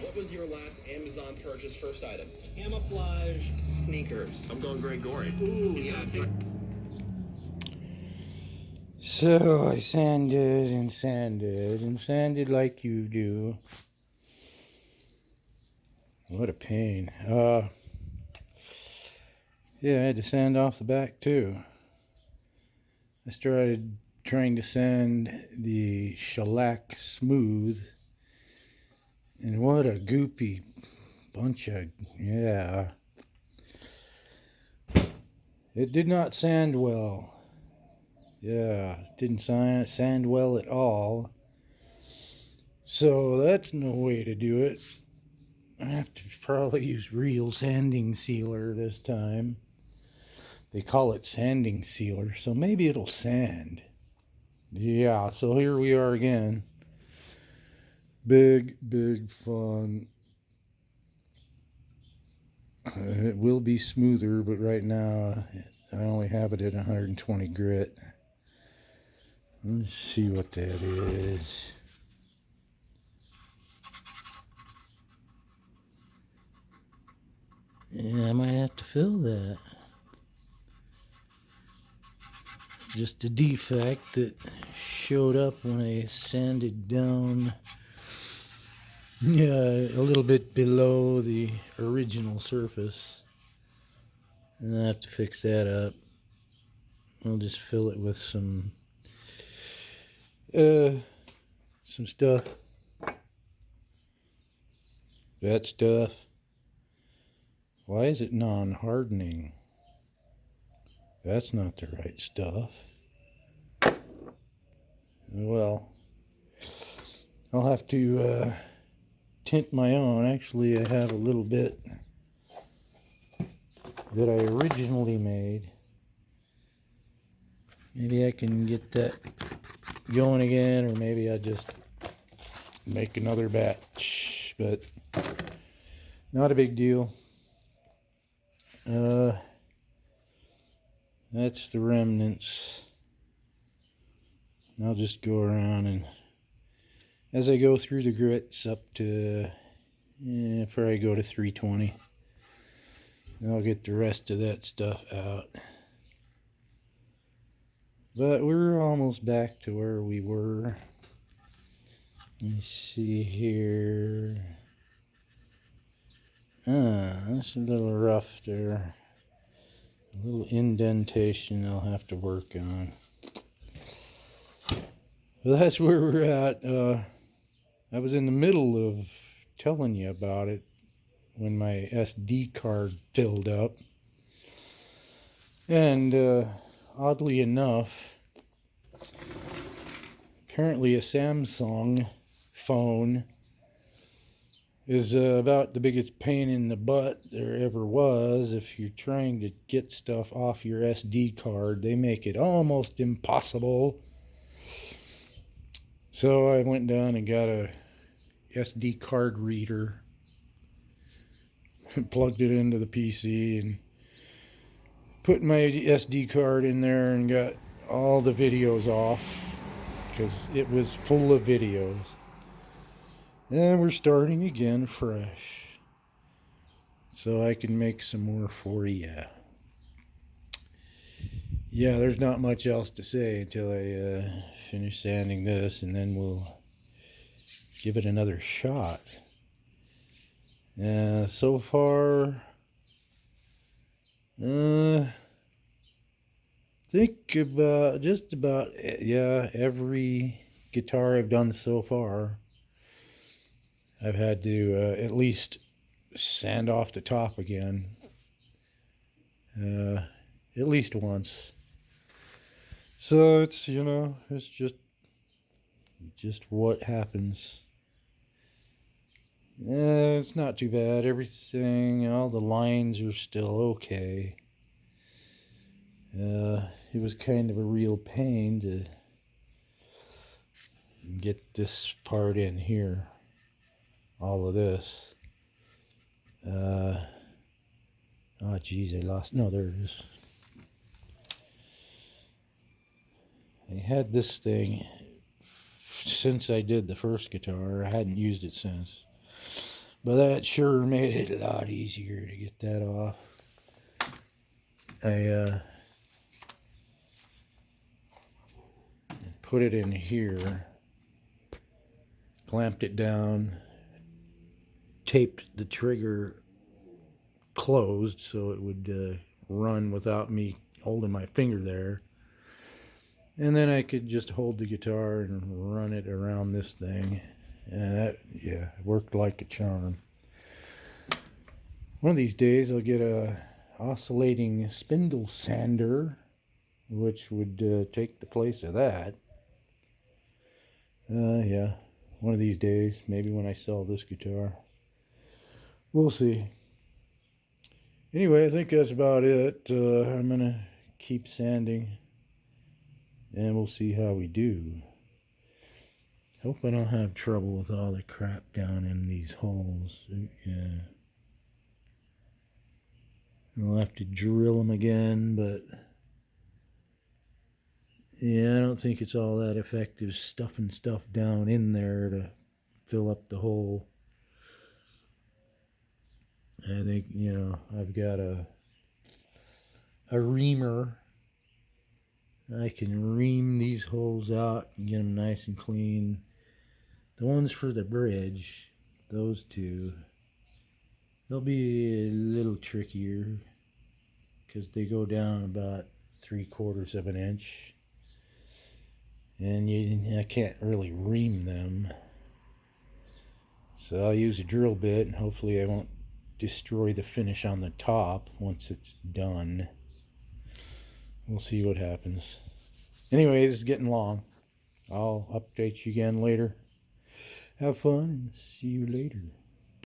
What was your last Amazon purchase first item? Camouflage sneakers. I'm going Greg Gorey. Ooh, yeah, I think. So I sanded and sanded and sanded like you do. What a pain. Yeah, I had to sand off the back too. I started trying to sand the shellac smooth, and what a goopy bunch of, yeah. It did not sand well. Yeah, didn't sand well at all. So that's no way to do it. I have to probably use real sanding sealer this time. They call it sanding sealer, so maybe it'll sand. Yeah, so here we are again. Big fun. It will be smoother, but right now I only have it at 120 grit. Let's see what that is. Yeah, I might have to fill that. Just a defect that showed up when I sanded down, yeah, a little bit below the original surface. And I have to fix that up. I'll just fill it with some stuff. That stuff. Why is it non-hardening? That's not the right stuff. Well, I'll have to tint my own. Actually, I have a little bit that I originally made. Maybe I can get that going again, or maybe I just make another batch, but not a big deal. That's the remnants. I'll just go around, and as I go through the grits up to, before I go to 320, I'll get the rest of that stuff out. But we're almost back to where we were. Let me see here. That's a little rough there. A little indentation I'll have to work on. Well, that's where we're at. I was in the middle of telling you about it when my SD card filled up. And oddly enough, apparently a Samsung phone is about the biggest pain in the butt there ever was. If you're trying to get stuff off your SD card, they make it almost impossible. So I went down and got a SD card reader, plugged it into the PC, and put my SD card in there and got all the videos off because it was full of videos. And we're starting again fresh, so I can make some more for you. Yeah, there's not much else to say until I finish sanding this, and then we'll give it another shot. So far, think about just about, yeah, every guitar I've done so far, I've had to at least sand off the top again, at least once. So it's, it's just what happens. It's not too bad. Everything, all the lines are still okay. It was kind of a real pain to get this part in here. All of this. Oh, geez, I lost. No, there it is. I had this thing since I did the first guitar. I hadn't used it since. But that sure made it a lot easier to get that off. I put it in here, clamped it down, taped the trigger closed so it would run without me holding my finger there. And then I could just hold the guitar and run it around this thing. And that, yeah, worked like a charm. One of these days I'll get a oscillating spindle sander, which would take the place of that. Yeah, one of these days, maybe when I sell this guitar. We'll see. Anyway, I think that's about it. I'm going to keep sanding, and we'll see how we do. Hope I don't have trouble with all the crap down in these holes. Yeah. I'll have to drill them again, but yeah, I don't think it's all that effective stuffing stuff down in there to fill up the hole. I think, you know, I've got a reamer. I can ream these holes out and get them nice and clean. The ones for the bridge, those two, they'll be a little trickier because they go down about 3/4 of an inch. And I can't really ream them. So I'll use a drill bit and hopefully I won't destroy the finish on the top once it's done. We'll see what happens. Anyway, this is getting long. I'll update you again later. Have fun and see you later.